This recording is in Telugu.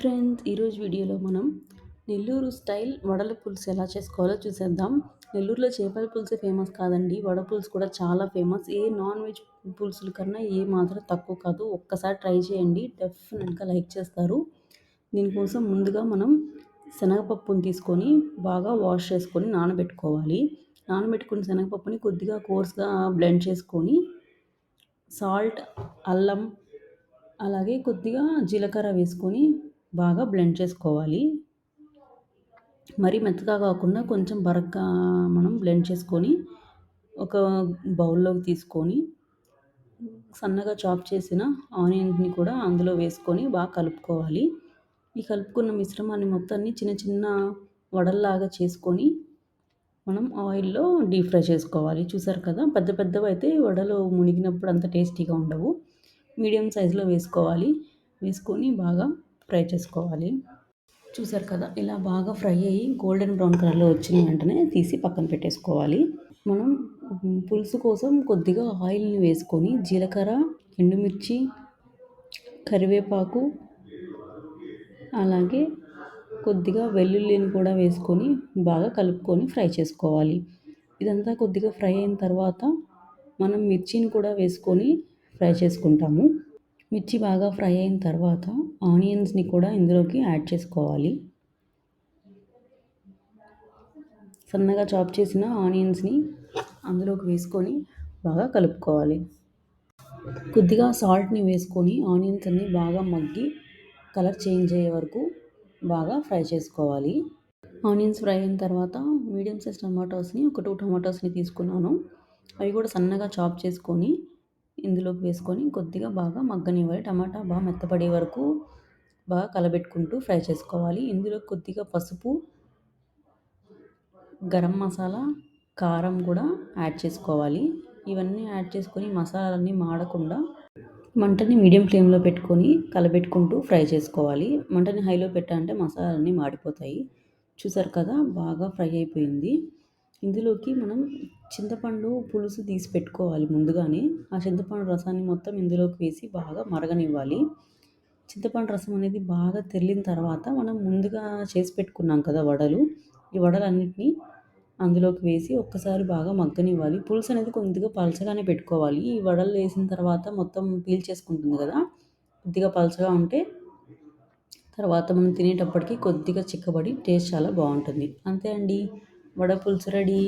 ఫ్రెండ్స్, ఈరోజు వీడియోలో మనం నెల్లూరు స్టైల్ వడల పులుసు ఎలా చేసుకోవాలో చూసేద్దాం. నెల్లూరులో చేపల పులుసు ఫేమస్ కాదండి, వడ పులుసు కూడా చాలా ఫేమస్. ఏ నాన్ వెజ్ పులుసుల కన్నా ఏ మాత్రం తక్కువ కాదు. ఒక్కసారి ట్రై చేయండి, డెఫినెట్గా లైక్ చేస్తారు. దీనికోసం ముందుగా మనం శనగపప్పుని తీసుకొని బాగా వాష్ చేసుకొని నానబెట్టుకోవాలి. నానబెట్టుకున్న శనగపప్పుని కొద్దిగా కోర్స్గా బ్లెండ్ చేసుకొని సాల్ట్, అల్లం, అలాగే కొద్దిగా జీలకర్ర వేసుకొని బాగా బ్లెండ్ చేసుకోవాలి. మరీ మెత్తగా కాకుండా కొంచెం బరగ్గా మనం బ్లెండ్ చేసుకొని ఒక బౌల్లోకి తీసుకొని సన్నగా చాప్ చేసిన ఆనియన్స్ని కూడా అందులో వేసుకొని బాగా కలుపుకోవాలి. ఈ కలుపుకున్న మిశ్రమాన్ని మొత్తాన్ని చిన్న చిన్న వడల్లాగా చేసుకొని మనం ఆయిల్‌లో డీప్ ఫ్రై చేసుకోవాలి. చూసారు కదా, పెద్ద పెద్దవి అయితే వడలు మునిగినప్పుడు అంత టేస్టీగా ఉండవు. మీడియం సైజులో వేసుకోవాలి. వేసుకొని బాగా ఫ్రై చేసుకోవాలి. చూసారు కదా, ఇలా బాగా ఫ్రై అయ్యి గోల్డెన్ బ్రౌన్ కలర్లో వచ్చిన వెంటనే తీసి పక్కన పెట్టేసుకోవాలి. మనం పులుసు కోసం కొద్దిగా ఆయిల్ని వేసుకొని జీలకర్ర, ఎండుమిర్చి, కరివేపాకు, అలాగే కొద్దిగా వెల్లుల్లిని కూడా వేసుకొని బాగా కలుపుకొని ఫ్రై చేసుకోవాలి. ఇదంతా కొద్దిగా ఫ్రై అయిన తర్వాత మనం మిర్చిని కూడా వేసుకొని ఫ్రై చేసుకుంటాము. మిర్చి బాగా ఫ్రై అయిన తర్వాత ఆనియన్స్ని కూడా ఇందులోకి యాడ్ చేసుకోవాలి. సన్నగా చాప్ చేసిన ఆనియన్స్ని అందులోకి వేసుకొని బాగా కలుపుకోవాలి. కొద్దిగా సాల్ట్ని వేసుకొని ఆనియన్స్ అన్ని బాగా మగ్గి కలర్ చేంజ్ అయ్యే వరకు బాగా ఫ్రై చేసుకోవాలి. ఆనియన్స్ ఫ్రై అయిన తర్వాత మీడియం సైజ్ టమాటోస్ని ఒక 2 టమాటోస్ని తీసుకున్నాను. అవి కూడా సన్నగా చాప్ చేసుకొని ఇందులోకి వేసుకొని కొద్దిగా బాగా మగ్గనివ్వాలి. టమాటా బాగా మెత్తపడే వరకు బాగా కలబెట్టుకుంటూ ఫ్రై చేసుకోవాలి. ఇందులో కొద్దిగా పసుపు, గరం మసాలా, కారం కూడా యాడ్ చేసుకోవాలి. ఇవన్నీ యాడ్ చేసుకొని మసాలాలన్నీ మాడకుండా మంటని మీడియం ఫ్లేమ్లో పెట్టుకొని కలబెట్టుకుంటూ ఫ్రై చేసుకోవాలి. మంటని హైలో పెట్టాలంటే మసాలాలన్నీ మాడిపోతాయి. చూసారు కదా, బాగా ఫ్రై అయిపోయింది. ఇందులోకి మనం చింతపండు పులుసు తీసి పెట్టుకోవాలి ముందుగానే. ఆ చింతపండు రసాన్ని మొత్తం ఇందులోకి వేసి బాగా మరగనివ్వాలి. చింతపండు రసం అనేది బాగా తెరిలిన తర్వాత మనం ముందుగా చేసి పెట్టుకున్నాం కదా వడలు, ఈ వడలన్నిటినీ అందులోకి వేసి ఒక్కసారి బాగా మగ్గనివ్వాలి. పులుసు అనేది కొద్దిగా పలచగానే పెట్టుకోవాలి. ఈ వడలు వేసిన తర్వాత మొత్తం పీల్చేసుకుంటుంది కదా, కొద్దిగా పలచగా ఉంటే తర్వాత మనం తినేటప్పటికి కొద్దిగా చిక్కబడి టేస్ట్ చాలా బాగుంటుంది. అంతే అండి, వడ పులుసు రెడీ.